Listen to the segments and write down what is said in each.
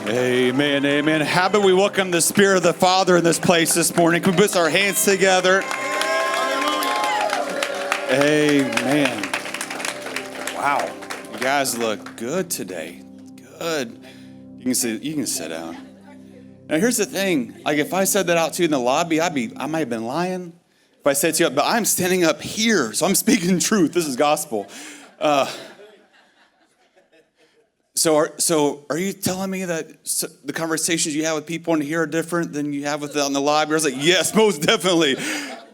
Amen, amen. How about we welcome the Spirit of the Father in this place this morning? Can we put our hands together? Amen. Wow, you guys look good today. Good. You can sit down. Now here's the thing. Like if I said that out to you in the lobby, I might have been lying. If I said to you, but I'm standing up here, so I'm speaking truth. This is gospel. So are you telling me that the conversations you have with people in here are different than you have with in the lobby? I was like, yes, most definitely.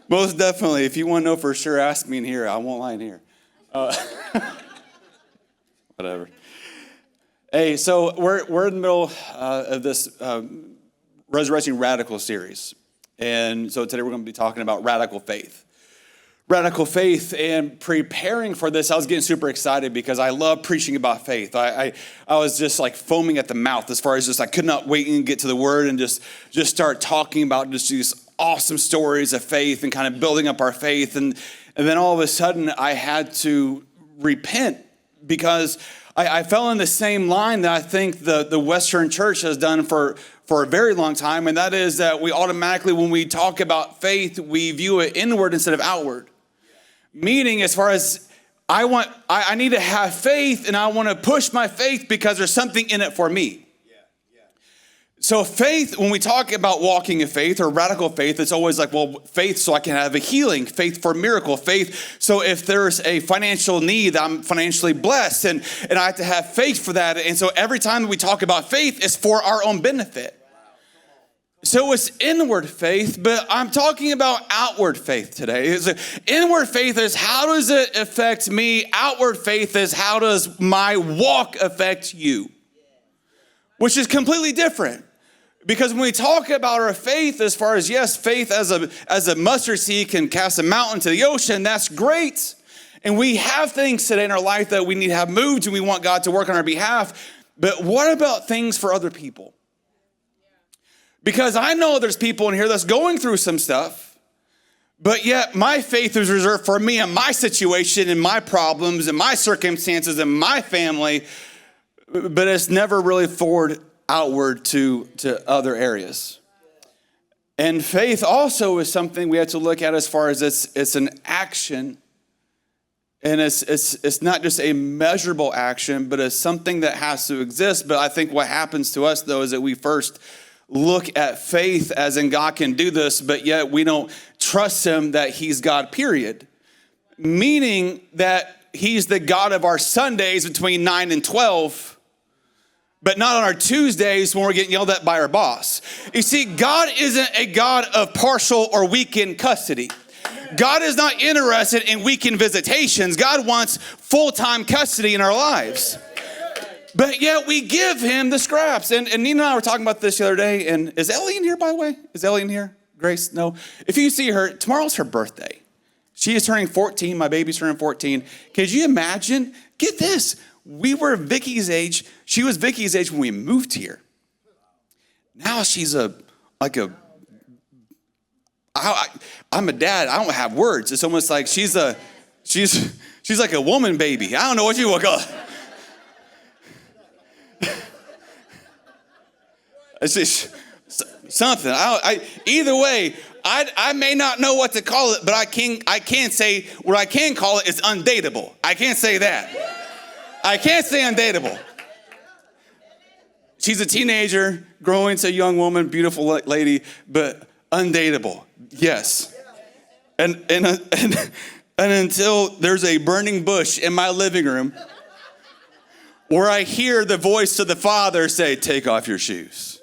Most definitely. If you want to know for sure, ask me in here. I won't lie in here. Whatever. Hey, so we're in the middle of this Resurrecting Radical series. And so today we're going to be talking about radical faith. Radical faith, and preparing for this, I was getting super excited because I love preaching about faith. I was just like foaming at the mouth as far as just I could not wait and get to the word and just start talking about just these awesome stories of faith and kind of building up our faith. And then all of a sudden I had to repent because I fell in the same line that I think the Western church has done for a very long time, and that is that we automatically, when we talk about faith, we view it inward instead of outward. Meaning, as far as I need to have faith, and I want to push my faith because there's something in it for me. So faith, when we talk about walking in faith or radical faith, it's always like, well, faith so I can have a healing, faith for a miracle, faith so if there's a financial need, I'm financially blessed, and I have to have faith for that. And so every time we talk about faith, it's for our own benefit. So it's inward faith, but I'm talking about outward faith today. Inward faith is how does it affect me? Outward faith is how does my walk affect you? Which is completely different. Because when we talk about our faith, as far as, yes, faith as a mustard seed can cast a mountain to the ocean, that's great. And we have things today in our life that we need to have moved and we want God to work on our behalf. But what about things for other people? Because I know there's people in here that's going through some stuff, but yet my faith is reserved for me and my situation and my problems and my circumstances and my family, but it's never really forward outward to other areas. And faith also is something we have to look at as far as it's an action, and it's not just a measurable action, but it's something that has to exist. But I think what happens to us, though, is that we first look at faith as in God can do this, but yet we don't trust him that he's God, period. Meaning that he's the God of our Sundays between 9 and 12, but not on our Tuesdays when we're getting yelled at by our boss. You see, God isn't a God of partial or weekend custody. God is not interested in weekend visitations. God wants full-time custody in our lives. But yet we give him the scraps. And Nina and I were talking about this the other day. And is Ellie in here, by the way? Is Ellie in here? Grace? No. If you see her, tomorrow's her birthday. She is turning 14. My baby's turning 14. Could you imagine? Get this. We were Vicky's age. She was Vicky's age when we moved here. Now she's I'm a dad. I don't have words. It's almost like she's like a woman baby. I don't know what you would call it. It's just something. Either way, I may not know what to call it, but I can say what I can call it is undateable. I can't say that. I can't say undateable. She's a teenager, growing to a young woman, beautiful lady, but undateable. Yes. And until there's a burning bush in my living room where I hear the voice of the Father say, "Take off your shoes.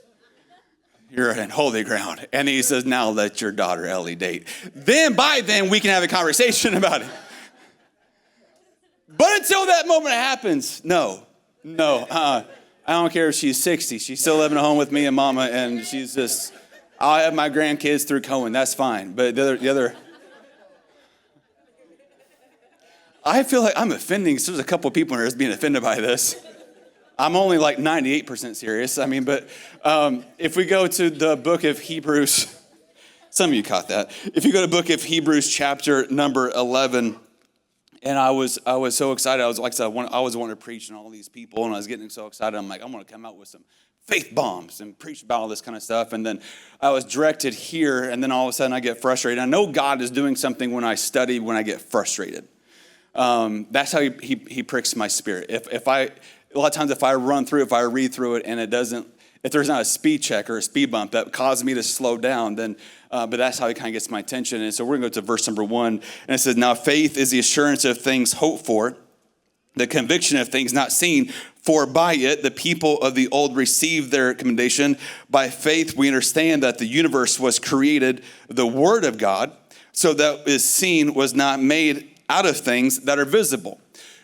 You're in holy ground." And he says, "Now let your daughter Ellie date." By then, we can have a conversation about it. But until that moment happens, no. I don't care if she's 60. She's still living at home with me and mama, and she's just, I'll have my grandkids through Cohen. That's fine. But the other, I feel like I'm offending. So there's a couple of people in here that's being offended by this. I'm only like 98% serious. But if we go to the book of Hebrews, some of you caught that. If you go to the book of Hebrews chapter number 11, And I was so excited. I was like I said, I was wanting to preach and all these people, and I was getting so excited. I'm like, I'm going to come out with some faith bombs and preach about all this kind of stuff. And then I was directed here, and then all of a sudden I get frustrated. I know God is doing something when I study, when I get frustrated. That's how he pricks my spirit. If I a lot of times if I read through it, and it doesn't, if there's not a speed check or a speed bump that causes me to slow down, then, but that's how he kind of gets my attention. And so we're going to go to verse number 1. And it says, now faith is the assurance of things hoped for, the conviction of things not seen. For by it, the people of the old received their commendation. By faith, we understand that the universe was created, the word of God, so that is seen was not made out of things that are visible.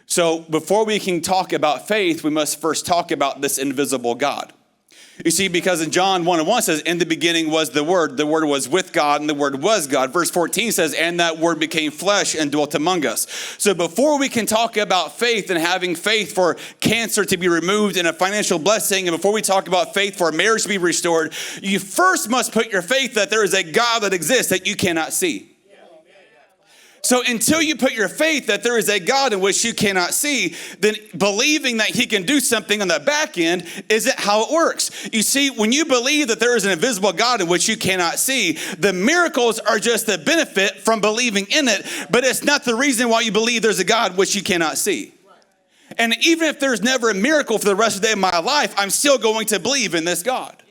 So before we can talk about faith, we must first talk about this invisible God. You see, because in John 1:1 says, in the beginning was the Word was with God, and the Word was God. Verse 14 says, and that Word became flesh and dwelt among us. So before we can talk about faith and having faith for cancer to be removed and a financial blessing, and before we talk about faith for a marriage to be restored, you first must put your faith that there is a God that exists that you cannot see. So until you put your faith that there is a God in which you cannot see, then believing that he can do something on the back end isn't how it works. You see, when you believe that there is an invisible God in which you cannot see, the miracles are just the benefit from believing in it, but it's not the reason why you believe there's a God which you cannot see. And even if there's never a miracle for the rest of the day of my life, I'm still going to believe in this God.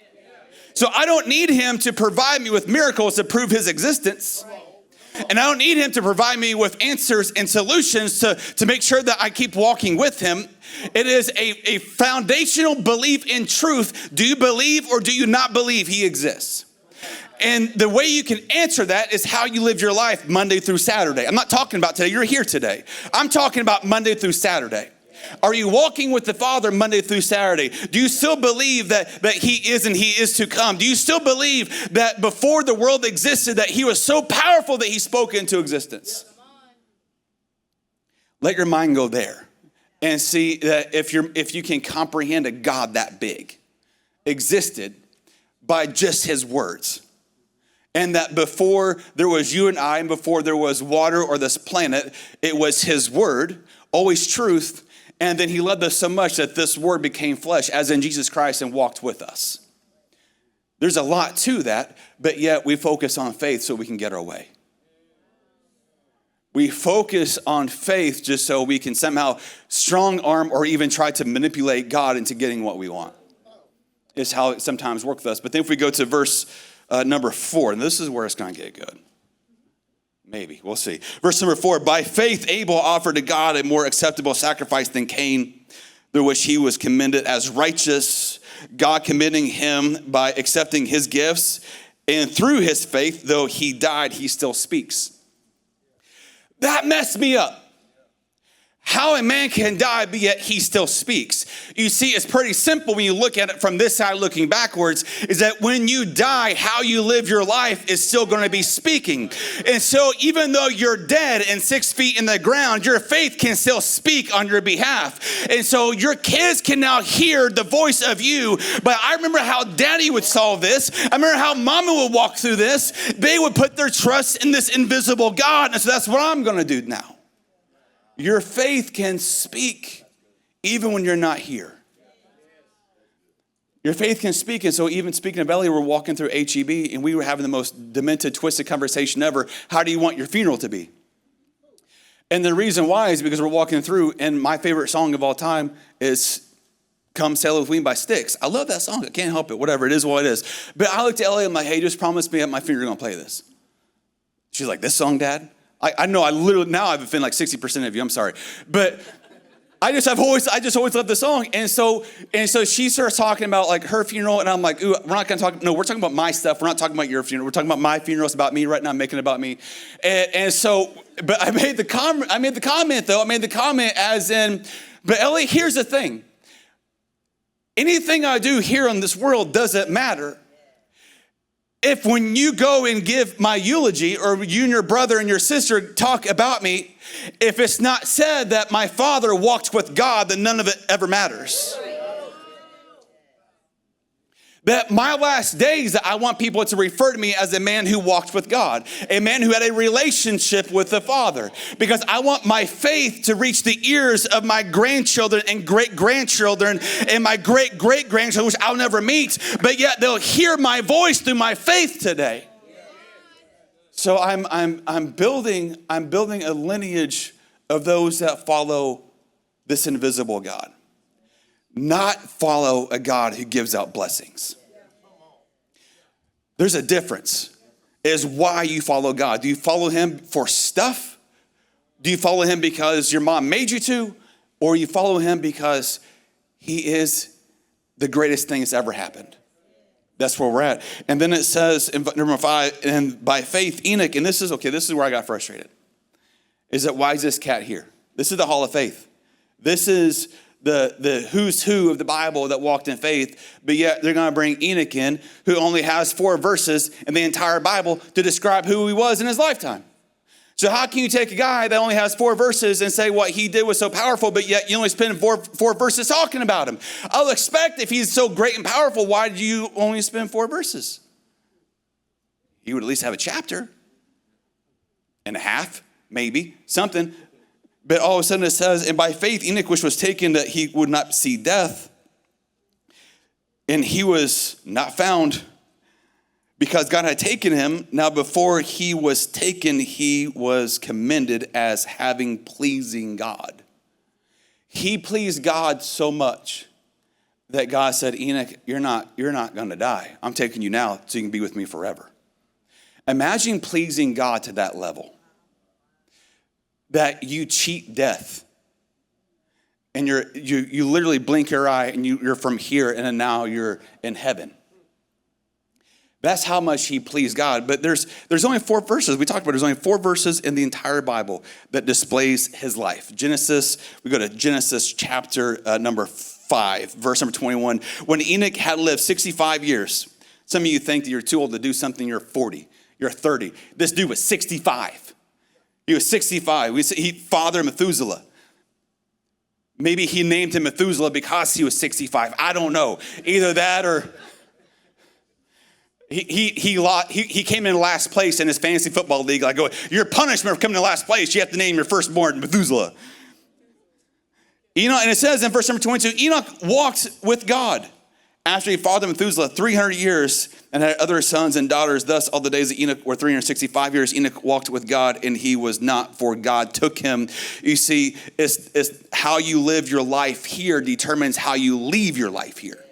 So I don't need him to provide me with miracles to prove his existence. And I don't need him to provide me with answers and solutions to make sure that I keep walking with him. It is a foundational belief in truth. Do you believe or do you not believe he exists? And the way you can answer that is how you live your life Monday through Saturday. I'm not talking about today. You're here today. I'm talking about Monday through Saturday. Are you walking with the Father Monday through Saturday? Do you still believe that he is and he is to come? Do you still believe that before the world existed that he was so powerful that he spoke into existence? Let your mind go there and see that if you can comprehend a God that big existed by just his words. And that before there was you and I, and before there was water or this planet, it was his word, always truth. And then he loved us so much that this word became flesh, as in Jesus Christ, and walked with us. There's a lot to that, but yet we focus on faith so we can get our way. We focus on faith just so we can somehow strong arm or even try to manipulate God into getting what we want. It's how it sometimes works with us. But then if we go to verse number 4, and this is where it's going to get good. Maybe, we'll see. Verse number 4, by faith Abel offered to God a more acceptable sacrifice than Cain, through which he was commended as righteous, God commending him by accepting his gifts. And through his faith, though he died, he still speaks. That messed me up. How a man can die, but yet he still speaks. You see, it's pretty simple when you look at it from this side looking backwards, is that when you die, how you live your life is still going to be speaking. And so even though you're dead and 6 feet in the ground, your faith can still speak on your behalf. And so your kids can now hear the voice of you. But I remember how daddy would solve this. I remember how mama would walk through this. They would put their trust in this invisible God. And so that's what I'm going to do now. Your faith can speak even when you're not here. Your faith can speak. And so even speaking of Ellie, we're walking through HEB and we were having the most demented, twisted conversation ever. How do you want your funeral to be? And the reason why is because we're walking through, and my favorite song of all time is Come Sail With Me by Styx. I love that song. I can't help it. Whatever it is, what it is. But I looked at Ellie and I'm like, hey, just promise me at my funeral you're going to play this. She's like, this song, Dad? I know I literally, now I've offended like 60% of you, I'm sorry. But I just always loved the song. And so she starts talking about like her funeral, and I'm like, ooh, we're not gonna talk, no, we're talking about my stuff. We're not talking about your funeral. We're talking about my funeral. It's about me right now, I'm making it about me. And so, but I made the comment as in, but Ellie, here's the thing. Anything I do here on this world doesn't matter. If when you go and give my eulogy, or you and your brother and your sister talk about me, if it's not said that my father walked with God, then none of it ever matters. That my last days, that I want people to refer to me as a man who walked with God, a man who had a relationship with the Father, because I want my faith to reach the ears of my grandchildren and great-grandchildren and my great-great-grandchildren, which I'll never meet, but yet they'll hear my voice through my faith today. So I'm building a lineage of those that follow this invisible God. Not follow a God who gives out blessings. There's a difference. Is why you follow God. Do you follow him for stuff? Do you follow him because your mom made you to? Or you follow him because he is the greatest thing that's ever happened? That's where we're at. And then it says in number 5, and by faith Enoch, and this is where I got frustrated. Is that why is this cat here? This is the hall of faith. This is the who's who of the Bible that walked in faith, but yet they're going to bring Enoch in, who only has 4 verses in the entire Bible to describe who he was in his lifetime. So how can you take a guy that only has 4 verses and say what he did was so powerful, but yet you only spend four verses talking about him? I'll expect if he's so great and powerful, why do you only spend 4 verses? He would at least have a chapter and a half, maybe, something. But all of a sudden it says, and by faith Enoch, which was taken that he would not see death, and he was not found because God had taken him. Now before he was taken, he was commended as having pleasing God. He pleased God so much that God said, Enoch, you're not going to die. I'm taking you now so you can be with me forever. Imagine pleasing God to that level. That you cheat death, and you literally blink your eye, and you're from here, and then now you're in heaven. That's how much he pleased God. But there's only 4 verses. We talked about there's only 4 verses in the entire Bible that displays his life. We go to Genesis chapter number 5, verse number 21. When Enoch had lived 65 years, some of you think that you're too old to do something. You're 40, you're 30. This dude was 65. He was 65. He fathered Methuselah. Maybe he named him Methuselah because he was 65. I don't know. Either that or he came in last place in his fantasy football league. Like, your punishment for coming in last place, you have to name your firstborn Methuselah. And it says in verse number 22, Enoch walked with God after he fathered Methuselah 300 years and had other sons and daughters. Thus, all the days of Enoch were 365 years. Enoch walked with God, and he was not, for God took him. You see, it's how you live your life here determines how you leave your life here.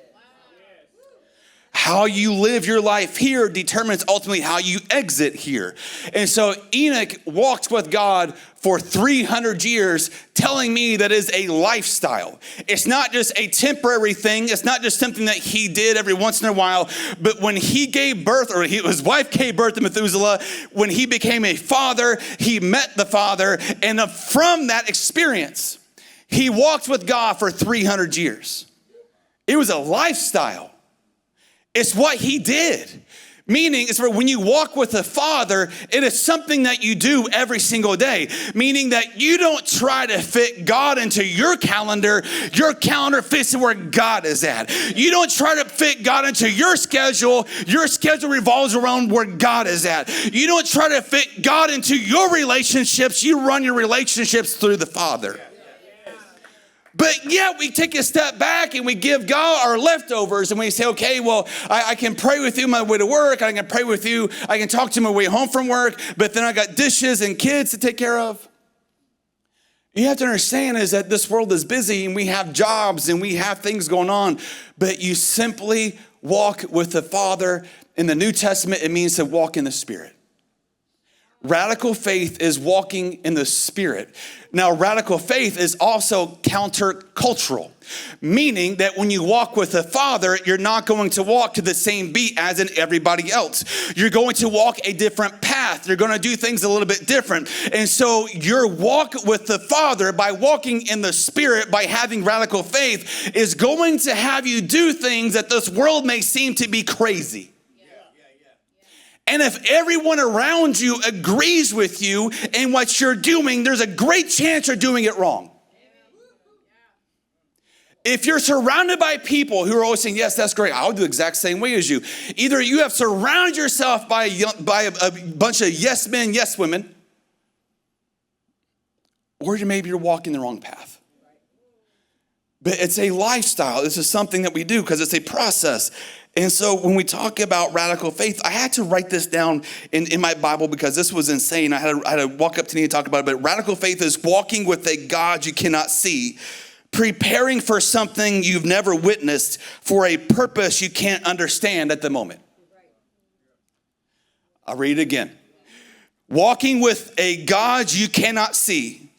How you live your life here determines ultimately how you exit here. And so Enoch walked with God for 300 years, telling me that is a lifestyle. It's not just a temporary thing. It's not just something that he did every once in a while. But when he gave birth, or his wife gave birth to Methuselah, when he became a father, he met the Father. And from that experience, he walked with God for 300 years. It was a lifestyle. It's what he did. Meaning, it's when you walk with the Father, it is something that you do every single day. Meaning that you don't try to fit God into your calendar. Your calendar fits where God is at. You don't try to fit God into your schedule. Your schedule revolves around where God is at. You don't try to fit God into your relationships. You run your relationships through the Father. But yet we take a step back and we give God our leftovers and we say, okay, well, I can pray with you on my way to work. I can pray with you. I can talk to you on my way home from work. But then I got dishes and kids to take care of. You have to understand is that this world is busy and we have jobs and we have things going on. But you simply walk with the Father. In the New Testament, it means to walk in the Spirit. Radical faith is walking in the Spirit. Now, radical faith is also countercultural, meaning that when you walk with the Father, you're not going to walk to the same beat as in everybody else. You're going to walk a different path. You're going to do things a little bit different. And so your walk with the Father by walking in the Spirit, by having radical faith, is going to have you do things that this world may seem to be crazy. And if everyone around you agrees with you in what you're doing, there's a great chance you're doing it wrong. if you're surrounded by people who are always saying, yes, that's great, I'll do the exact same way as you. Either you have surrounded yourself by a bunch of yes men, yes women, or maybe you're walking the wrong path. But it's a lifestyle. This is something that we do because it's a process. And so when we talk about radical faith, I had to write this down in my Bible because this was insane. I had to walk up to Nia and talk about it. But radical faith is walking with a God you cannot see, preparing for something you've never witnessed, for a purpose you can't understand at the moment. I'll read it again. Walking with a God you cannot see,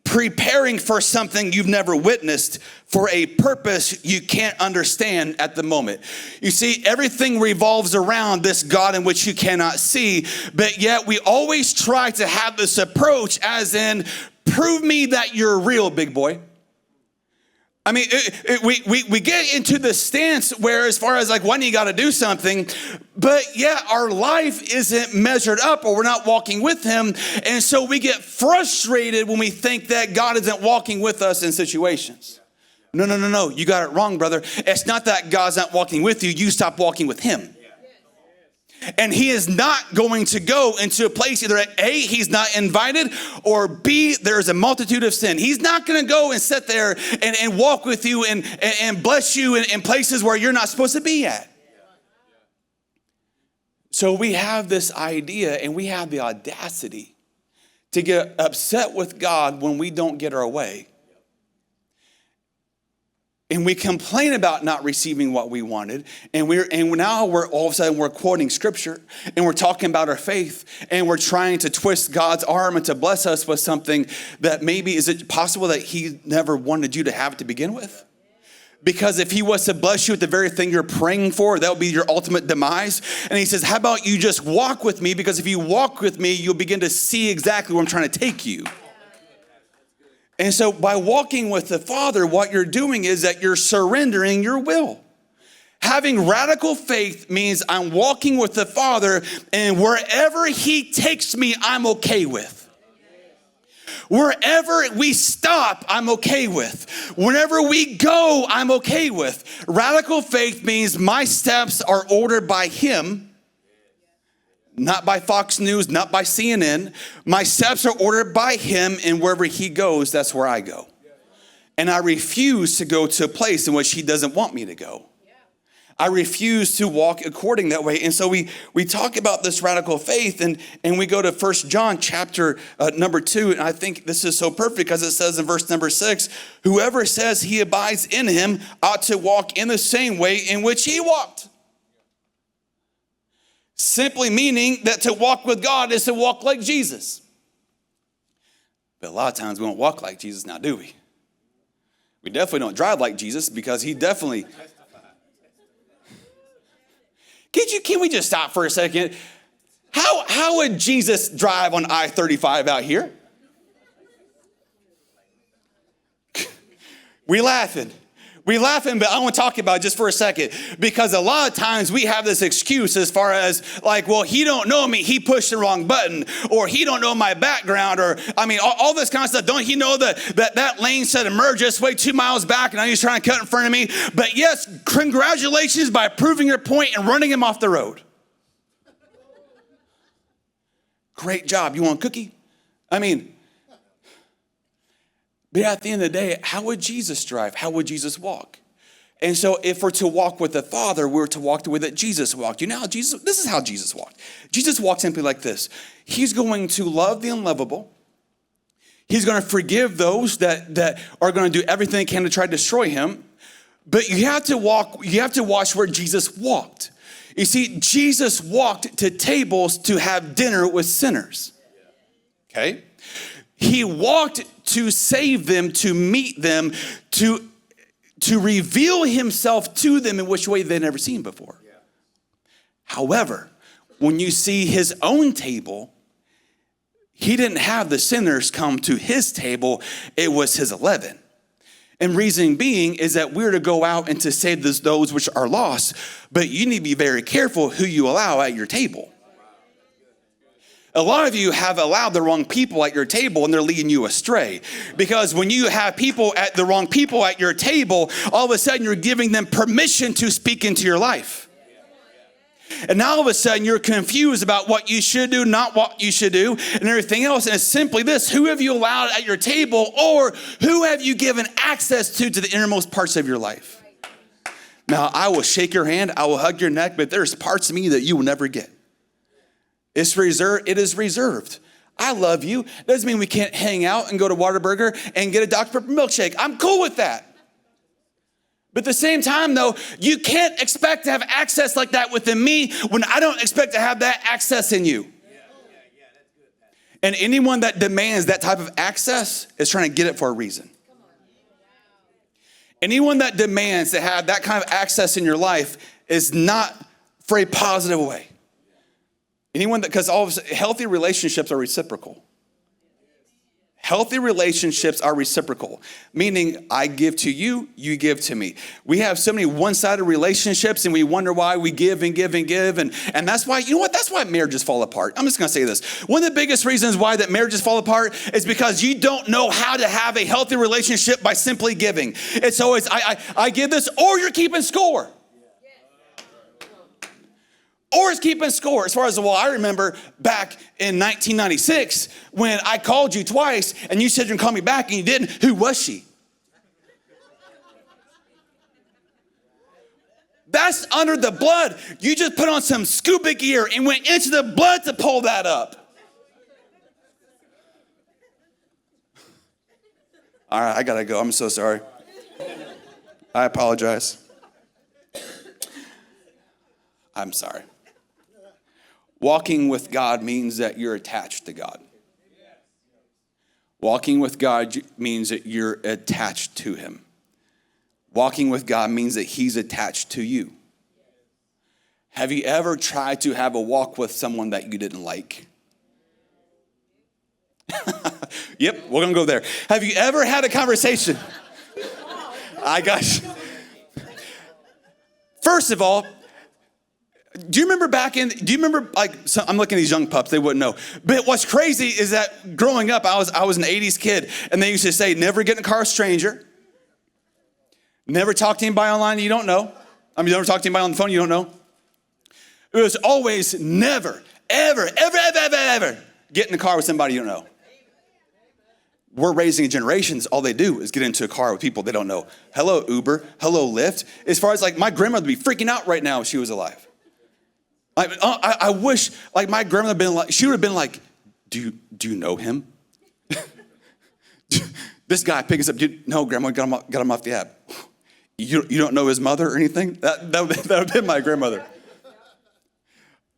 preparing for something you've never witnessed, for a purpose you can't understand at the moment. You see, everything revolves around this God in which you cannot see, but yet we always try to have this approach as in, prove me that you're real, big boy. I mean, we get into the stance where as far as like when you got to do something, but yet our life isn't measured up or we're not walking with him. And so we get frustrated when we think that God isn't walking with us in situations. No. You got it wrong, brother. It's not that God's not walking with you. You stop walking with him. And he is not going to go into a place either A, he's not invited, or B, there's a multitude of sin. He's not going to go and sit there and walk with you and bless you in places where you're not supposed to be at. So we have this idea and we have the audacity to get upset with God when we don't get our way. And we complain about not receiving what we wanted. And now we're all of a sudden we're quoting scripture and we're talking about our faith and we're trying to twist God's arm and to bless us with something that maybe, is it possible that he never wanted you to have to begin with? Because if he was to bless you with the very thing you're praying for, that would be your ultimate demise. And he says, how about you just walk with me? Because if you walk with me, you'll begin to see exactly where I'm trying to take you. And so by walking with the Father, what you're doing is that you're surrendering your will. Having radical faith means I'm walking with the Father, and wherever he takes me, I'm okay with. Wherever we stop, I'm okay with. Whenever we go, I'm okay with. Radical faith means my steps are ordered by him, not by Fox News, not by CNN. My steps are ordered by him, and wherever he goes, that's where I go. And I refuse to go to a place in which he doesn't want me to go. I refuse to walk according that way. And so we talk about this radical faith, and we go to 1 John chapter number 2, and I think this is so perfect because it says in verse number 6, whoever says he abides in him ought to walk in the same way in which he walked. Simply meaning that to walk with God is to walk like Jesus. But a lot of times we don't walk like Jesus now, do we? We definitely don't drive like Jesus because he definitely... Can we just stop for a second? How would Jesus drive on I-35 out here? We laughing, but I want to talk about it just for a second, because a lot of times we have this excuse as far as like, well, he don't know me, he pushed the wrong button, or he don't know my background, or I mean, all this kind of stuff. Don't he know that lane said emerge just way 2 miles back, and now he's trying to cut in front of me? But yes, congratulations by proving your point and running him off the road. Great job. You want a cookie? I mean, but at the end of the day, how would Jesus drive? How would Jesus walk? And so if we're to walk with the Father, we're to walk the way that Jesus walked. You know how this is how Jesus walked. Jesus walked simply like this. He's going to love the unlovable. He's going to forgive those that are going to do everything they can to try to destroy him. But you have to watch where Jesus walked. You see, Jesus walked to tables to have dinner with sinners. Okay? He walked to save them, to meet them, to reveal himself to them in which way they'd never seen before. Yeah. However, when you see his own table, he didn't have the sinners come to his table. It was his 11. And reason being is that we're to go out and to save those which are lost, but you need to be very careful who you allow at your table. A lot of you have allowed the wrong people at your table and they're leading you astray. Because when you have the wrong people at your table, all of a sudden you're giving them permission to speak into your life. And now all of a sudden you're confused about what you should do, not what you should do, and everything else. And it's simply this: who have you allowed at your table, or who have you given access to the innermost parts of your life? Now, I will shake your hand, I will hug your neck, but there's parts of me that you will never get. It's reserved. It is reserved. I love you. Doesn't mean we can't hang out and go to Whataburger and get a Dr. Pepper milkshake. I'm cool with that. But at the same time, though, you can't expect to have access like that within me when I don't expect to have that access in you. And anyone that demands that type of access is trying to get it for a reason. Anyone that demands to have that kind of access in your life is not for a positive way. Because healthy relationships are reciprocal. Healthy relationships are reciprocal, meaning I give to you, you give to me. We have so many one-sided relationships and we wonder why we give and give and give. And that's why, you know what? That's why marriages fall apart. I'm just going to say this. One of the biggest reasons why that marriages fall apart is because you don't know how to have a healthy relationship by simply giving. It's always, I give this, or you're keeping score. Or it's keeping score. As far as, I remember back in 1996 when I called you twice and you said you're gonna call me back and you didn't. Who was she? That's under the blood. You just put on some scuba gear and went into the blood to pull that up. All right, I gotta go. I'm so sorry. I apologize. I'm sorry. Walking with God means that you're attached to God. Walking with God means that you're attached to him. Walking with God means that he's attached to you. Have you ever tried to have a walk with someone that you didn't like? Yep, we're gonna go there. Have you ever had a conversation? First of all, do you remember I'm looking at these young pups, they wouldn't know. But what's crazy is that growing up, I was an 80s kid, and they used to say, never get in a car with a stranger. Never talk to anybody online you don't know. Never talk to anybody on the phone you don't know. It was always never, ever get in a car with somebody you don't know. We're raising generations, all they do is get into a car with people they don't know. Hello, Uber. Hello, Lyft. As far as my grandmother would be freaking out right now if she was alive. I wish my grandmother she would have been like, do you know him? This guy picked us up. No, Grandma, got him off the app. You don't know his mother or anything? That would have been my grandmother.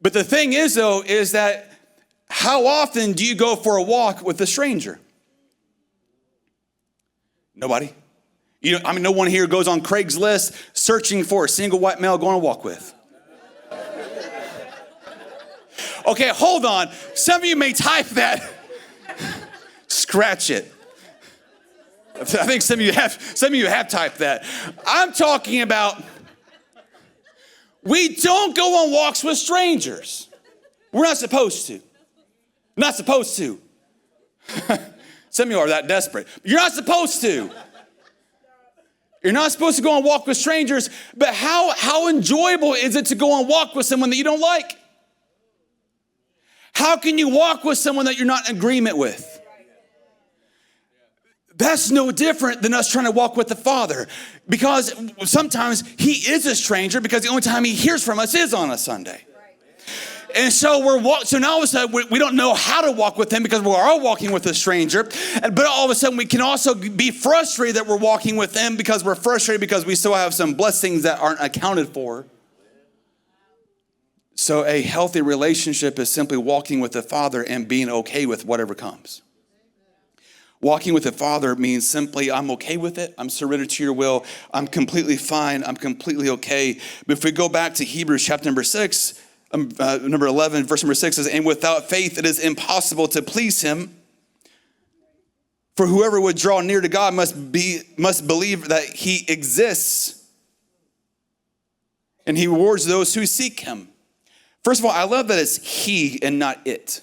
But the thing is, though, is that how often do you go for a walk with a stranger? Nobody? No one here goes on Craigslist searching for a single white male going to walk with. Okay, hold on. Some of you may type that. Scratch it. I think some of you have typed that. I'm talking about we don't go on walks with strangers. We're not supposed to. Not supposed to. Some of you are that desperate. You're not supposed to. You're not supposed to go on walk with strangers, but how enjoyable is it to go on walk with someone that you don't like? How can you walk with someone that you're not in agreement with? That's no different than us trying to walk with the Father, because sometimes he is a stranger because the only time he hears from us is on a Sunday. And so so now all of a sudden we don't know how to walk with him because we're all walking with a stranger. But all of a sudden we can also be frustrated that we're walking with him because we're frustrated because we still have some blessings that aren't accounted for. So a healthy relationship is simply walking with the Father and being okay with whatever comes. Walking with the Father means simply, I'm okay with it. I'm surrendered to your will. I'm completely fine. I'm completely okay. But if we go back to Hebrews chapter number 6, number 11, verse number 6 says, and without faith, it is impossible to please him. For whoever would draw near to God must believe that he exists, and he rewards those who seek him. First of all, I love that it's he and not it.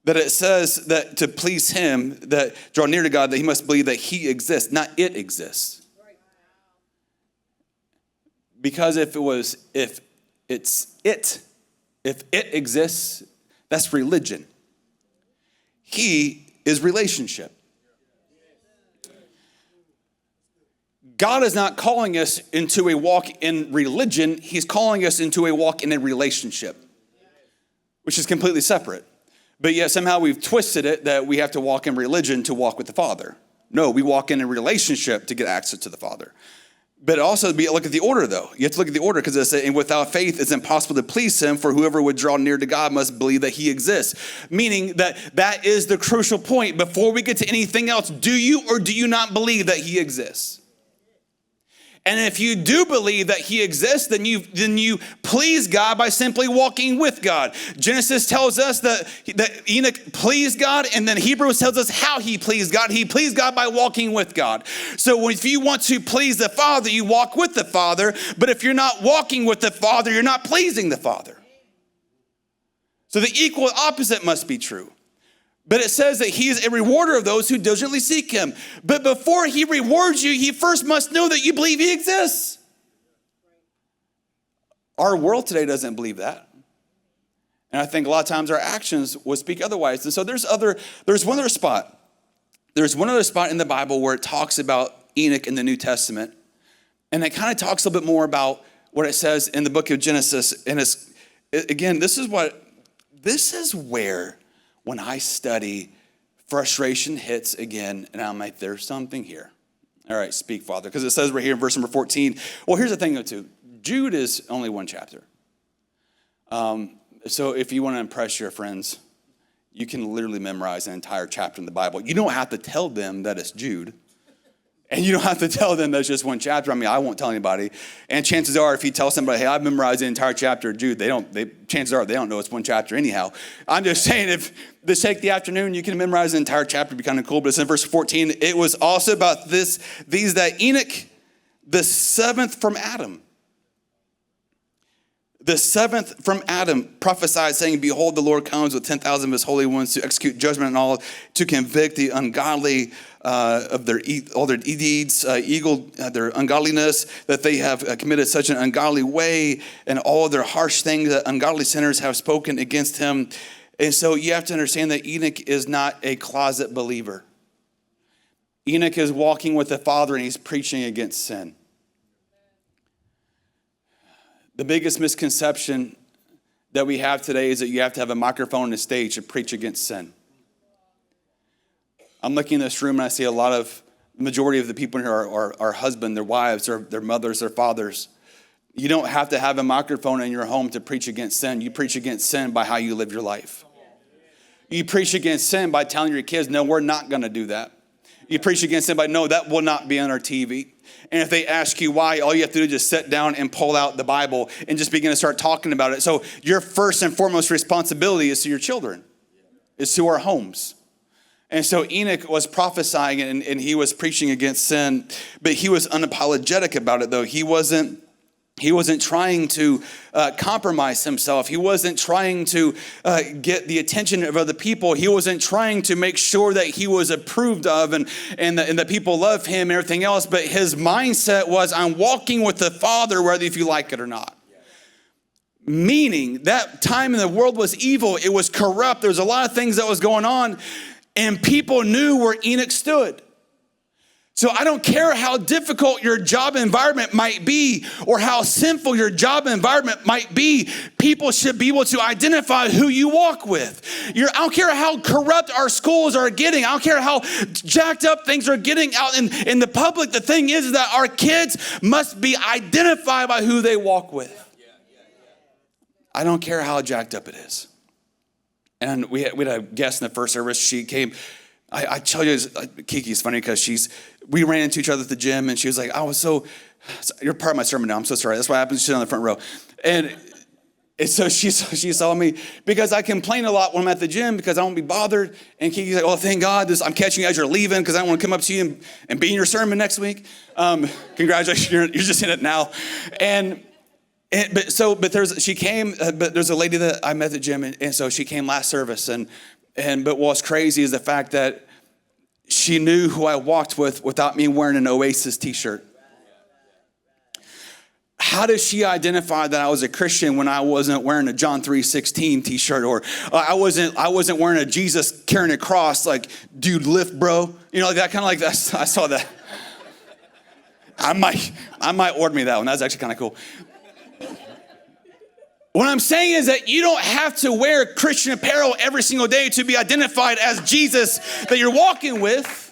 that it says that to please him, that draw near to God, that he must believe that he exists, not it exists. Because if it exists, that's religion. He is relationship. God is not calling us into a walk in religion. He's calling us into a walk in a relationship, which is completely separate. But yet somehow we've twisted it that we have to walk in religion to walk with the Father. No, we walk in a relationship to get access to the Father. But also look at the order, though. You have to look at the order because it says, and without faith, it's impossible to please him, for whoever would draw near to God must believe that he exists. Meaning that is the crucial point. Before we get to anything else, do you or do you not believe that he exists? And if you do believe that he exists, then you please God by simply walking with God. Genesis tells us that Enoch pleased God, and then Hebrews tells us how he pleased God. He pleased God by walking with God. So if you want to please the Father, you walk with the Father. But if you're not walking with the Father, you're not pleasing the Father. So the equal opposite must be true. But it says that he is a rewarder of those who diligently seek him. But before he rewards you, he first must know that you believe he exists. Our world today doesn't believe that. And I think a lot of times our actions will speak otherwise. And so there's one other spot. There's one other spot in the Bible where it talks about Enoch in the New Testament. And it kind of talks a little bit more about what it says in the book of Genesis. And this is where, when I study, frustration hits again, and I'm like, there's something here. All right, speak, Father. Because it says right here in verse number 14. Well, here's the thing, though, too. Jude is only one chapter. So if you want to impress your friends, you can literally memorize an entire chapter in the Bible. You don't have to tell them that it's Jude. And you don't have to tell them that's just one chapter. I mean, I won't tell anybody. And chances are, if you tell somebody, hey, I've memorized the entire chapter of Jude, chances are they don't know it's one chapter anyhow. I'm just saying, if this take the afternoon, you can memorize the entire chapter, it'd be kind of cool. But it's in verse 14. It was also about these that Enoch, the seventh from Adam, prophesied, saying, behold, the Lord comes with 10,000 of his holy ones to execute judgment on all, to convict the ungodly of all their deeds, their ungodliness, that they have committed such an ungodly way, and all their harsh things that ungodly sinners have spoken against him. And so you have to understand that Enoch is not a closet believer. Enoch is walking with the Father, and he's preaching against sin. The biggest misconception that we have today is that you have to have a microphone and a stage to preach against sin. I'm looking in this room and I see the majority of the people here are husbands, their wives, their mothers, their fathers. You don't have to have a microphone in your home to preach against sin. You preach against sin by how you live your life. You preach against sin by telling your kids, no, we're not going to do that. You preach against sin by, no, that will not be on our TV. And if they ask you why, all you have to do is just sit down and pull out the Bible and just begin to start talking about it. So your first and foremost responsibility is to your children, is to our homes. And so Enoch was prophesying and he was preaching against sin, but he was unapologetic about it, though. He wasn't trying to compromise himself. He wasn't trying to get the attention of other people. He wasn't trying to make sure that he was approved of and that people love him and everything else. But his mindset was, I'm walking with the Father, whether if you like it or not. Meaning that time in the world was evil. It was corrupt. There was a lot of things that was going on. And people knew where Enoch stood. So I don't care how difficult your job environment might be or how sinful your job environment might be, people should be able to identify who you walk with. I don't care how corrupt our schools are getting. I don't care how jacked up things are getting out in the public. The thing is that our kids must be identified by who they walk with. I don't care how jacked up it is. And we had a guest in the first service. She came. I tell you, Kiki's funny because we ran into each other at the gym, and she was like, you're part of my sermon now. I'm so sorry. That's what happens. She's on the front row. And so she saw me because I complain a lot when I'm at the gym because I won't be bothered. And Kiki's like, thank God I'm catching you as you're leaving because I want to come up to you and be in your sermon next week. Congratulations. You're just in it now. But there's a lady that I met at the gym, and so she came last service, and But what's crazy is the fact that she knew who I walked with without me wearing an Oasis t-shirt. How does she identify that I was a Christian when I wasn't wearing a John 3:16 t-shirt, or I wasn't wearing a Jesus carrying a cross, like, dude, lift, bro? You know, like that kind of like that. I saw that. I might order me that one. That's actually kind of cool. What I'm saying is that you don't have to wear Christian apparel every single day to be identified as Jesus that you're walking with.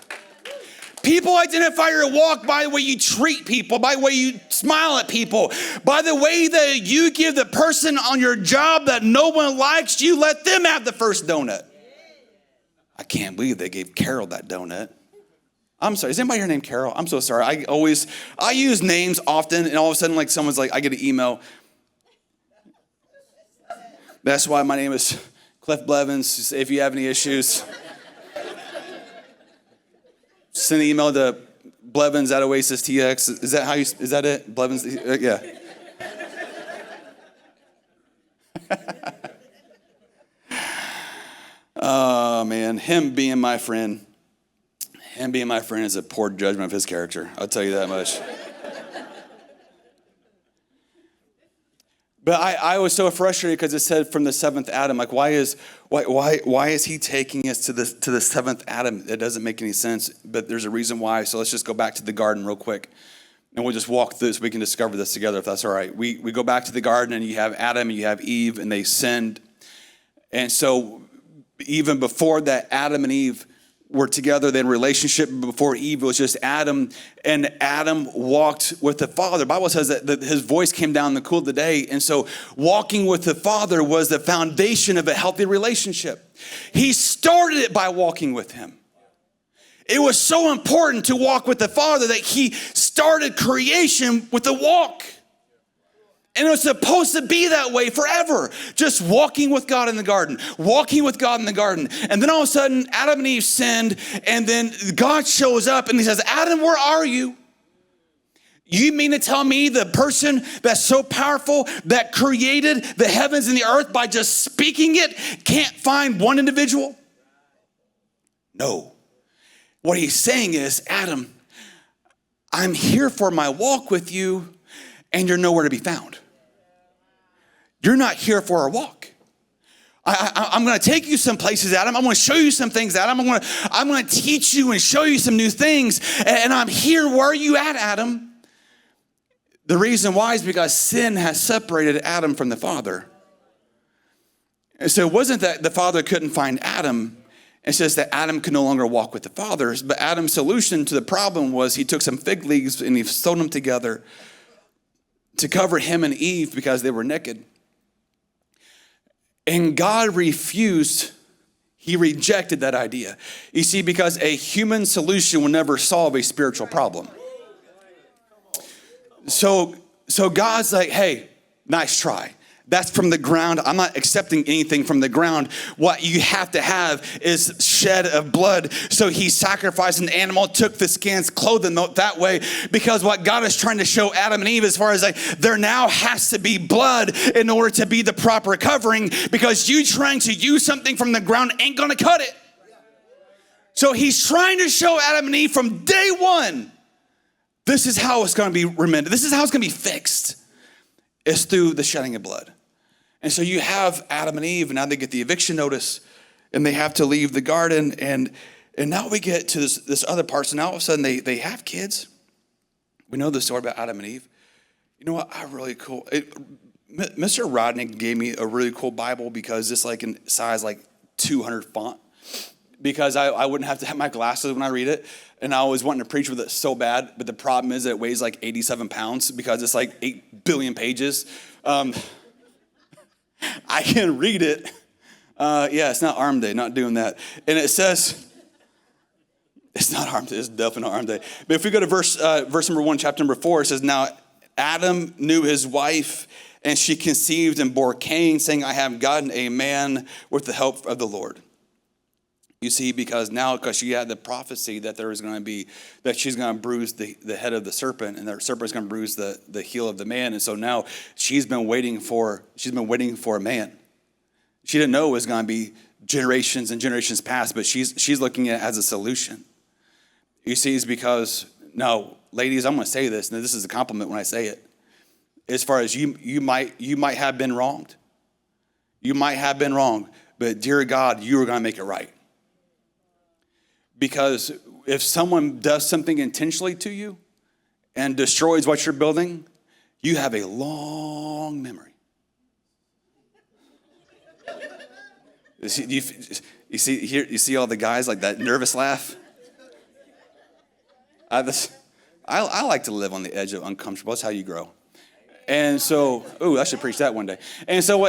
People identify your walk by the way you treat people, by the way you smile at people, by the way that you give the person on your job that no one likes, you let them have the first donut. I can't believe they gave Carol that donut. I'm sorry, is anybody here named Carol? I'm so sorry. I use names often, and all of a sudden, like, someone's like, I get an email. That's why my name is Cliff Blevins. If you have any issues, send an email to Blevins at Oasis TX. Is that it? Blevins, yeah. Oh man, him being my friend is a poor judgment of his character. I'll tell you that much. But I was so frustrated because it said from the seventh Adam. Like, why is he taking us to the seventh Adam? It doesn't make any sense. But there's a reason why. So let's just go back to the garden real quick, and we'll just walk through so we can discover this together, if that's all right. We go back to the garden, and you have Adam and you have Eve, and they sinned. And so even before that, Adam and Eve were together, then relationship. Before Eve, it was just Adam, and Adam walked with the Father. The Bible says that his voice came down in the cool of the day, and so walking with the Father was the foundation of a healthy relationship. He started it by walking with him. It was so important to walk with the Father that he started creation with a walk. And it was supposed to be that way forever. Just walking with God in the garden. Walking with God in the garden. And then all of a sudden, Adam and Eve sinned. And then God shows up and he says, Adam, where are you? You mean to tell me the person that's so powerful that created the heavens and the earth by just speaking it can't find one individual? No. What he's saying is, Adam, I'm here for my walk with you, and you're nowhere to be found. You're not here for a walk. I'm going to take you some places, Adam. I'm going to show you some things, Adam. I'm going to teach you and show you some new things. And I'm here. Where are you at, Adam? The reason why is because sin has separated Adam from the Father. And so it wasn't that the Father couldn't find Adam. It's just that Adam could no longer walk with the Father. But Adam's solution to the problem was he took some fig leaves and he sewed them together to cover him and Eve because they were naked. And God refused, he rejected that idea. You see, because a human solution will never solve a spiritual problem. So God's like, hey, nice try. That's from the ground. I'm not accepting anything from the ground. What you have to have is shed of blood. So he sacrificed an animal, took the skins, clothed them that way, because what God is trying to show Adam and Eve as far as like, there now has to be blood in order to be the proper covering, because you trying to use something from the ground ain't gonna cut it. So he's trying to show Adam and Eve from day one, this is how it's gonna be remended. This is how it's gonna be fixed. It's through the shedding of blood. And so you have Adam and Eve, and now they get the eviction notice, and they have to leave the garden. And now we get to this other part. So now all of a sudden they have kids. We know the story about Adam and Eve. You know what? Mr. Rodney gave me a really cool Bible, because it's like in size like 200 font, because I wouldn't have to have my glasses when I read it. And I was wanting to preach with it so bad, but the problem is that it weighs like 87 pounds because it's like 8 billion pages. I can read it. Yeah, it's not Arm Day, not doing that. And it says, it's not Arm Day, it's definitely not Arm Day. But if we go to verse number 1, chapter number 4, it says, now Adam knew his wife, and she conceived and bore Cain, saying, I have gotten a man with the help of the Lord. You see, because she had the prophecy that there was going to be, that she's going to bruise the head of the serpent, and the serpent's going to bruise the heel of the man. And so now she's been waiting for a man. She didn't know it was going to be generations and generations past, but she's looking at it as a solution. You see, it's because, no, ladies, I'm going to say this, and this is a compliment when I say it. As far as you might have been wronged. You might have been wronged, but dear God, you are going to make it right. Because if someone does something intentionally to you and destroys what you're building, you have a long memory. You see all the guys like that nervous laugh? I like to live on the edge of uncomfortable. That's how you grow. And so, I should preach that one day. And so,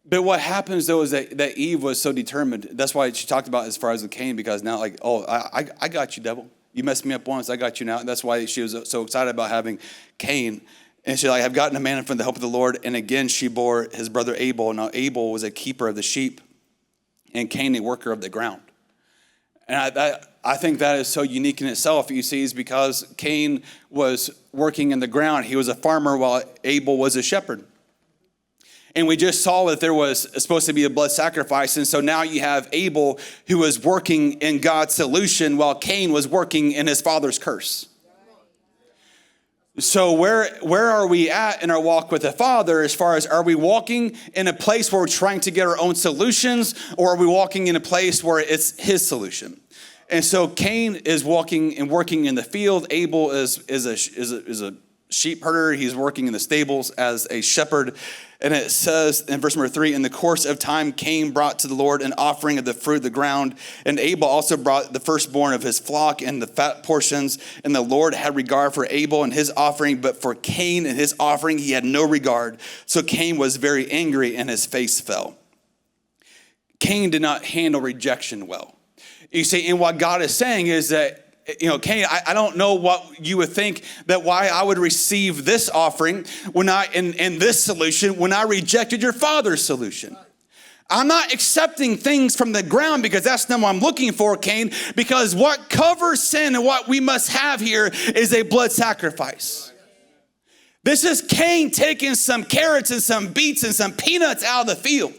but what happens though is that Eve was so determined. That's why she talked about as far as with Cain, because now I got you, devil. You messed me up once, I got you now. And that's why she was so excited about having Cain. And she's like, I've gotten a man from the help of the Lord. And again, she bore his brother Abel. Now Abel was a keeper of the sheep and Cain a worker of the ground. And I think that is so unique in itself, you see, is because Cain was working in the ground. He was a farmer while Abel was a shepherd. And we just saw that there was supposed to be a blood sacrifice. And so now you have Abel who was working in God's solution while Cain was working in his father's curse. So where are we at in our walk with the Father as far as, are we walking in a place where we're trying to get our own solutions, or are we walking in a place where it's his solution? And so Cain is walking and working in the field. Abel is a sheep herder. He's working in the stables as a shepherd. And it says in verse number 3, in the course of time, Cain brought to the Lord an offering of the fruit of the ground. And Abel also brought the firstborn of his flock and the fat portions. And the Lord had regard for Abel and his offering, but for Cain and his offering, he had no regard. So Cain was very angry and his face fell. Cain did not handle rejection well. You see, and what God is saying is that, Cain, I don't know what you would think that why I would receive this offering when in this solution when I rejected your father's solution. I'm not accepting things from the ground because that's not what I'm looking for, Cain, because what covers sin and what we must have here is a blood sacrifice. This is Cain taking some carrots and some beets and some peanuts out of the field.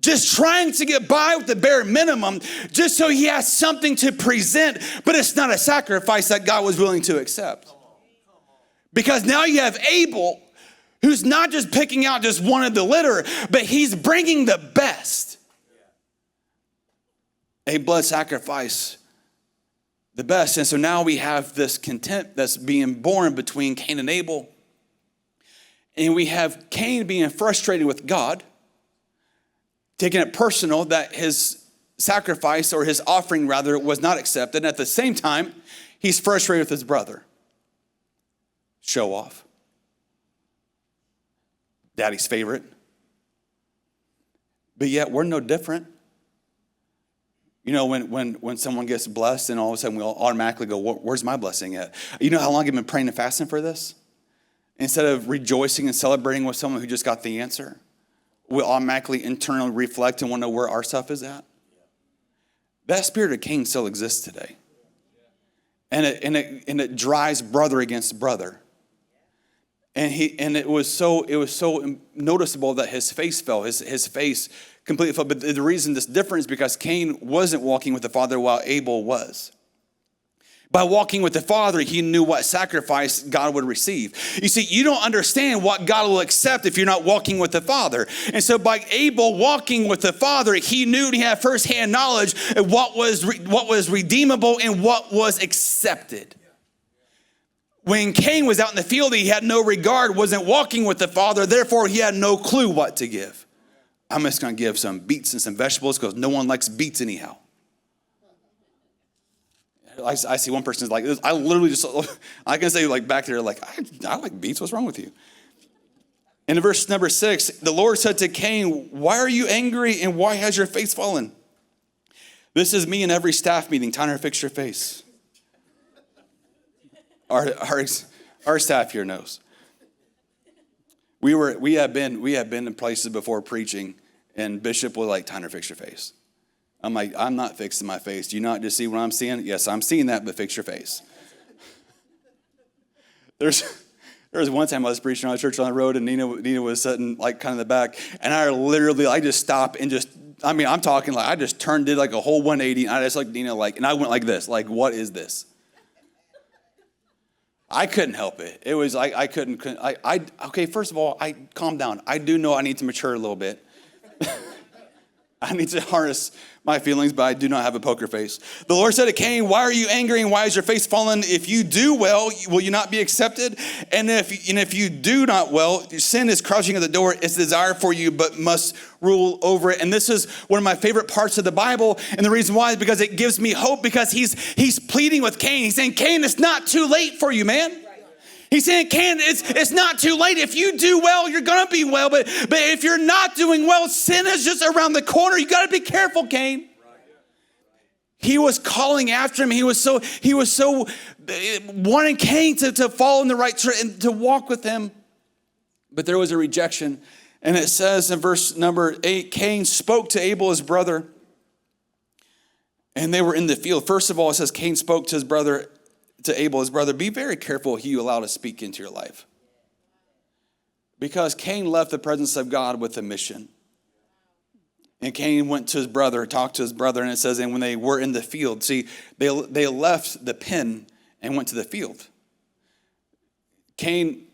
Just trying to get by with the bare minimum, just so he has something to present, but it's not a sacrifice that God was willing to accept. Because now you have Abel, who's not just picking out just one of the litter, but he's bringing the best. A blood sacrifice, the best. And so now we have this contempt that's being born between Cain and Abel. And we have Cain being frustrated with God, taking it personal that his sacrifice, or his offering rather, was not accepted. And at the same time, he's frustrated with his brother. Show off. Daddy's favorite. But yet we're no different. When someone gets blessed and all of a sudden we all automatically go, where's my blessing at? You know how long I've been praying and fasting for this? Instead of rejoicing and celebrating with someone who just got the answer, we automatically internally reflect and want to know where our stuff is at. That spirit of Cain still exists today. And it drives brother against brother. And it was so noticeable that his face fell. His face completely fell. But the reason this difference is because Cain wasn't walking with the Father while Abel was. By walking with the Father, he knew what sacrifice God would receive. You see, you don't understand what God will accept if you're not walking with the Father. And so by Abel walking with the Father, he knew, he had firsthand knowledge of what was redeemable and what was accepted. When Cain was out in the field, he had no regard, wasn't walking with the Father, therefore he had no clue what to give. I'm just going to give some beets and some vegetables because no one likes beets anyhow. I see one person is like, I literally just, I can say like back there, like, I like beets, what's wrong with you? In verse number 6, the Lord said to Cain, why are you angry and why has your face fallen? This is me in every staff meeting. Tyner, fix your face. Our staff here knows. We have been in places before preaching, and Bishop will like, Tyner, fix your face. I'm like, I'm not fixing my face. Do you not just see what I'm seeing? Yes, I'm seeing that, but fix your face. There's There was one time I was preaching on a church on the road, and Nina was sitting like kind of in the back, and I just stopped and I'm talking like I just did like a whole 180, and I just looked at Nina and I went like this, like, what is this? I couldn't help it. It was like okay, first of all, calm down. I do know I need to mature a little bit. I need to harness my feelings, but I do not have a poker face. The Lord said to Cain, why are you angry and why is your face fallen? If you do well, will you not be accepted? And if you do not well, sin is crouching at the door. Its desire for you, but must rule over it. And this is one of my favorite parts of the Bible. And the reason why is because it gives me hope, because he's pleading with Cain. He's saying, Cain, it's not too late for you, man. He's saying, Cain, it's not too late. If you do well, you're going to be well. But if you're not doing well, sin is just around the corner. You got to be careful, Cain. He was calling after him. He was so wanting Cain to follow in the right track and to walk with him. But there was a rejection. And it says in verse number 8, Cain spoke to Abel, his brother, and they were in the field. First of all, it says Cain spoke to Abel, his brother. Be very careful who you allow to speak into your life. Because Cain left the presence of God with a mission. And Cain went to his brother, talked to his brother, and it says, and when they were in the field, see, they left the pen and went to the field. Cain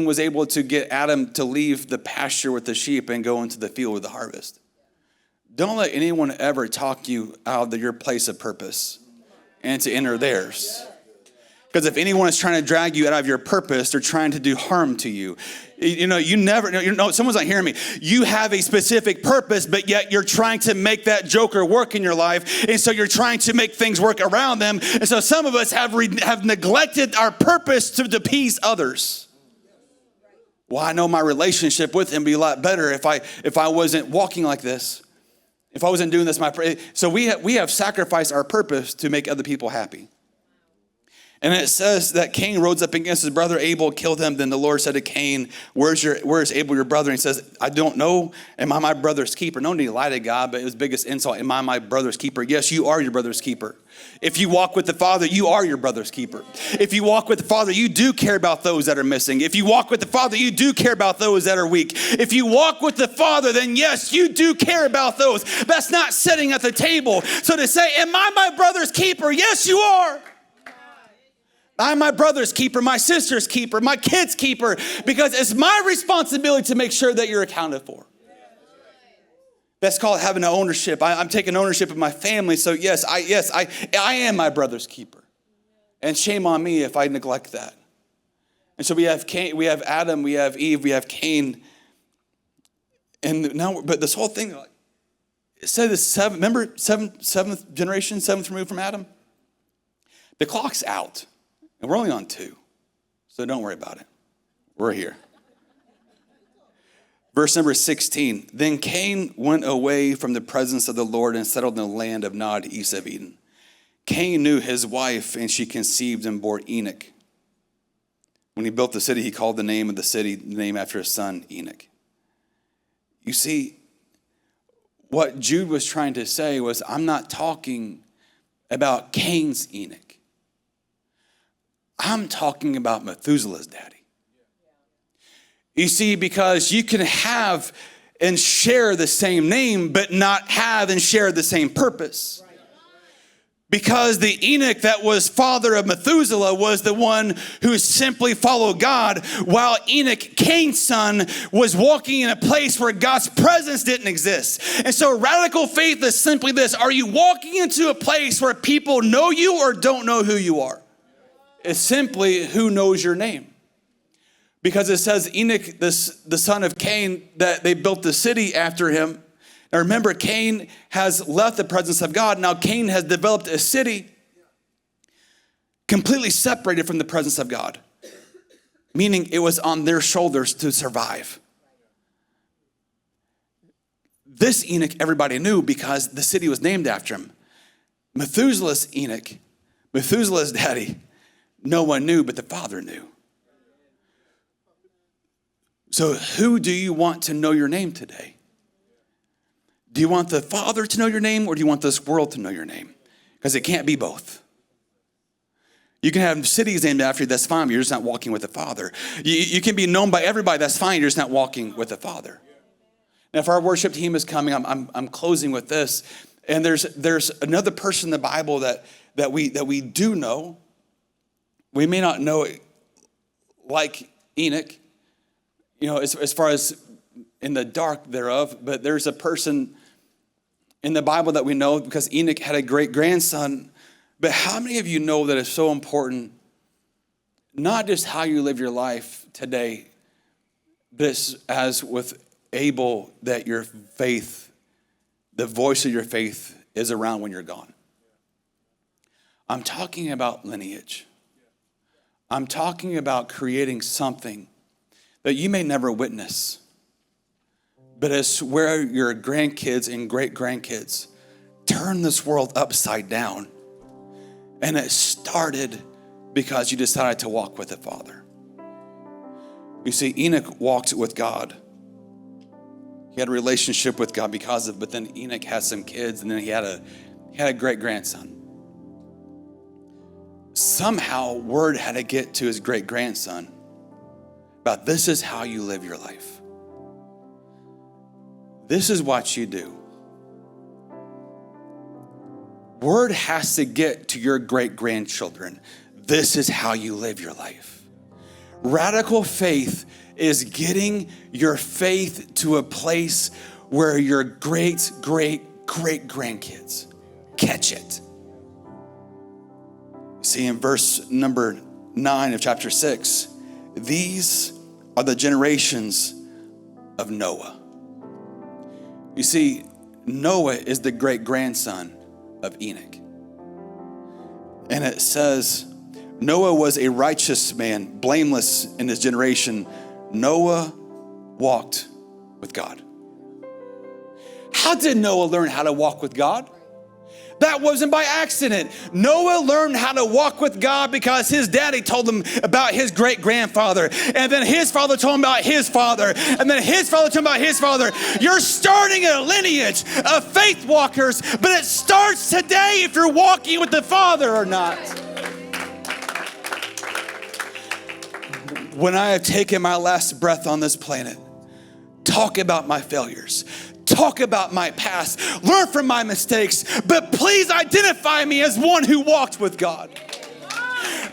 was able to get Adam to leave the pasture with the sheep and go into the field with the harvest. Don't let anyone ever talk you out of your place of purpose and to enter theirs. Because if anyone is trying to drag you out of your purpose, they're trying to do harm to you. Someone's not hearing me. You have a specific purpose, but yet you're trying to make that joker work in your life. And so you're trying to make things work around them. And so some of us have neglected our purpose to appease others. Well, I know my relationship with him would be a lot better if I wasn't walking like this. If I wasn't doing this, so we have sacrificed our purpose to make other people happy. And it says that Cain rose up against his brother Abel, killed him. Then the Lord said to Cain, where's Abel, your brother? And he says, I don't know. Am I my brother's keeper? No need to lie to God, but it was the biggest insult. Am I my brother's keeper? Yes, you are your brother's keeper. If you walk with the Father, you are your brother's keeper. If you walk with the Father, you do care about those that are missing. If you walk with the Father, you do care about those that are weak. If you walk with the Father, then yes, you do care about those. That's not sitting at the table. So to say, am I my brother's keeper? Yes, you are. I'm my brother's keeper, my sister's keeper, my kid's keeper, because it's my responsibility to make sure that you're accounted for. That's called having an ownership. I'm taking ownership of my family. So yes, I am my brother's keeper. And shame on me if I neglect that. And so we have Cain, we have Adam, we have Eve, we have Cain. And now, but this whole thing, it said this seventh generation, seventh removed from Adam. The clock's out. And we're only on 2, so don't worry about it. We're here. Verse number 16. Then Cain went away from the presence of the Lord and settled in the land of Nod, east of Eden. Cain knew his wife, and she conceived and bore Enoch. When he built the city, he called the name of the city, the name after his son, Enoch. You see, what Jude was trying to say was, I'm not talking about Cain's Enoch. I'm talking about Methuselah's daddy. You see, because you can have and share the same name, but not have and share the same purpose. Because the Enoch that was father of Methuselah was the one who simply followed God, while Enoch, Cain's son, was walking in a place where God's presence didn't exist. And so radical faith is simply this. Are you walking into a place where people know you or don't know who you are? It's simply who knows your name. Because it says Enoch, the son of Cain, that they built the city after him. Now remember, Cain has left the presence of God. Now Cain has developed a city completely separated from the presence of God. Meaning it was on their shoulders to survive. This Enoch everybody knew because the city was named after him. Methuselah's Enoch, Methuselah's daddy, no one knew, but the Father knew. So who do you want to know your name today? Do you want the Father to know your name, or do you want this world to know your name? Because it can't be both. You can have cities named after you, that's fine, but you're just not walking with the Father. You can be known by everybody, that's fine, you're just not walking with the Father. Now, if our worship team is coming, I'm closing with this. And there's another person in the Bible that we do know. We may not know it like Enoch, as far as in the dark thereof, but there's a person in the Bible that we know because Enoch had a great grandson. But how many of you know that it's so important, not just how you live your life today, but as with Abel, that your faith, the voice of your faith is around when you're gone? I'm talking about lineage. I'm talking about creating something that you may never witness, but it's where your grandkids and great-grandkids turn this world upside down. And it started because you decided to walk with the Father. You see, Enoch walked with God. He had a relationship with God but then Enoch had some kids, and then he had a great-grandson. Somehow, word had to get to his great-grandson about this is how you live your life. This is what you do. Word has to get to your great-grandchildren. This is how you live your life. Radical faith is getting your faith to a place where your great-great-great-grandkids catch it. See, in verse number 9 of chapter 6, these are the generations of Noah. You see, Noah is the great-grandson of Enoch. And it says, Noah was a righteous man, blameless in his generation. Noah walked with God. How did Noah learn how to walk with God? That wasn't by accident. Noah learned how to walk with God because his daddy told him about his great-grandfather. And then his father told him about his father. And then his father told him about his father. You're starting a lineage of faith walkers, but it starts today if you're walking with the Father or not. When I have taken my last breath on this planet, talk about my failures. Talk about my past, learn from my mistakes, but please identify me as one who walked with God.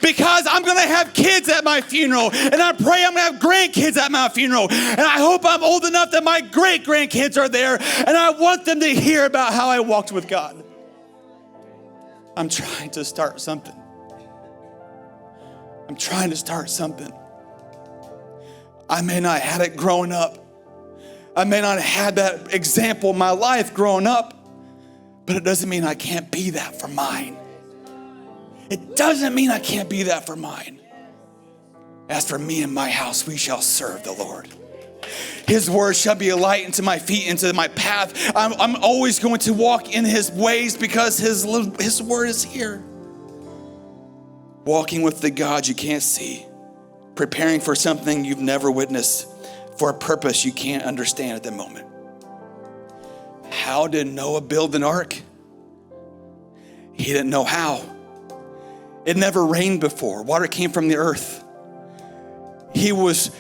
Because I'm going to have kids at my funeral, and I pray I'm going to have grandkids at my funeral, and I hope I'm old enough that my great-grandkids are there, and I want them to hear about how I walked with God. I'm trying to start something. I'm trying to start something. I may not have had it growing up. I may not have had that example in my life growing up, but it doesn't mean I can't be that for mine. It doesn't mean I can't be that for mine. As for me and my house, we shall serve the Lord. His word shall be a light into my feet, into my path. I'm always going to walk in his ways because his word is here. Walking with the God you can't see. Preparing for something you've never witnessed. For a purpose you can't understand at the moment. How did Noah build an ark? He didn't know how. It never rained before. Water came from the earth. He was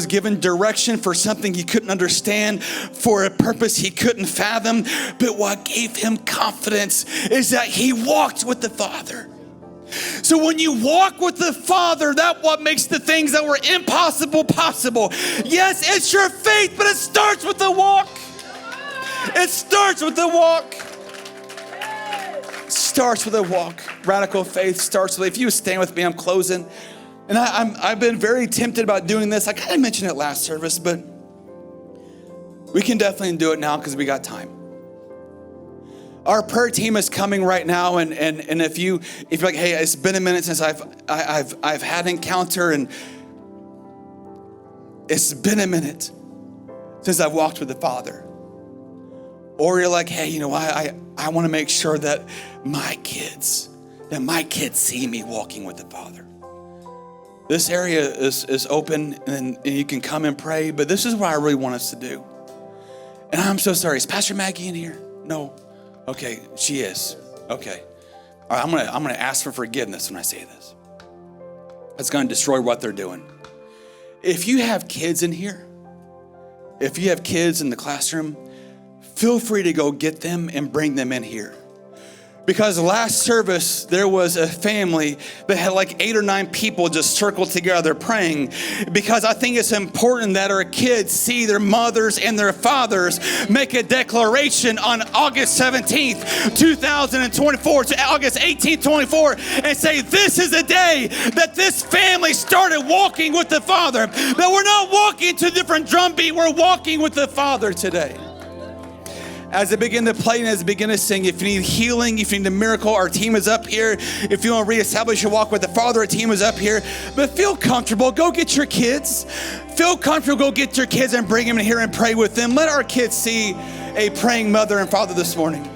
given direction for something he couldn't understand, for a purpose he couldn't fathom. But what gave him confidence is that he walked with the Father. So when you walk with the Father, that's what makes the things that were impossible possible. Yes, it's your faith, but it starts with the walk. It starts with the walk. It starts with a walk. Radical faith starts with, if you stand with me, I'm closing. And I've been very tempted about doing this. I kind of mentioned it last service, but we can definitely do it now because we got time. Our prayer team is coming right now, and if you're like, hey, it's been a minute since I've had an encounter, and it's been a minute since I've walked with the Father. Or you're like, hey, I want to make sure that my kids see me walking with the Father. This area is open, and you can come and pray, but this is what I really want us to do. And I'm so sorry, is Pastor Maggie in here? No. Okay, she is. Okay. All right, I'm gonna ask for forgiveness when I say this. It's gonna destroy what they're doing. If you have kids in here, if you have kids in the classroom, feel free to go get them and bring them in here. Because last service, there was a family that had like 8 or 9 people just circled together praying. Because I think it's important that our kids see their mothers and their fathers make a declaration on August 17th, 2024 to August 18th, 24, and say, this is the day that this family started walking with the Father. That we're not walking to a different drumbeat, we're walking with the Father today. As they begin to play and as they begin to sing, if you need healing, if you need a miracle, our team is up here. If you want to reestablish your walk with the Father, our team is up here. But feel comfortable, go get your kids. Feel comfortable, go get your kids and bring them in here and pray with them. Let our kids see a praying mother and father this morning.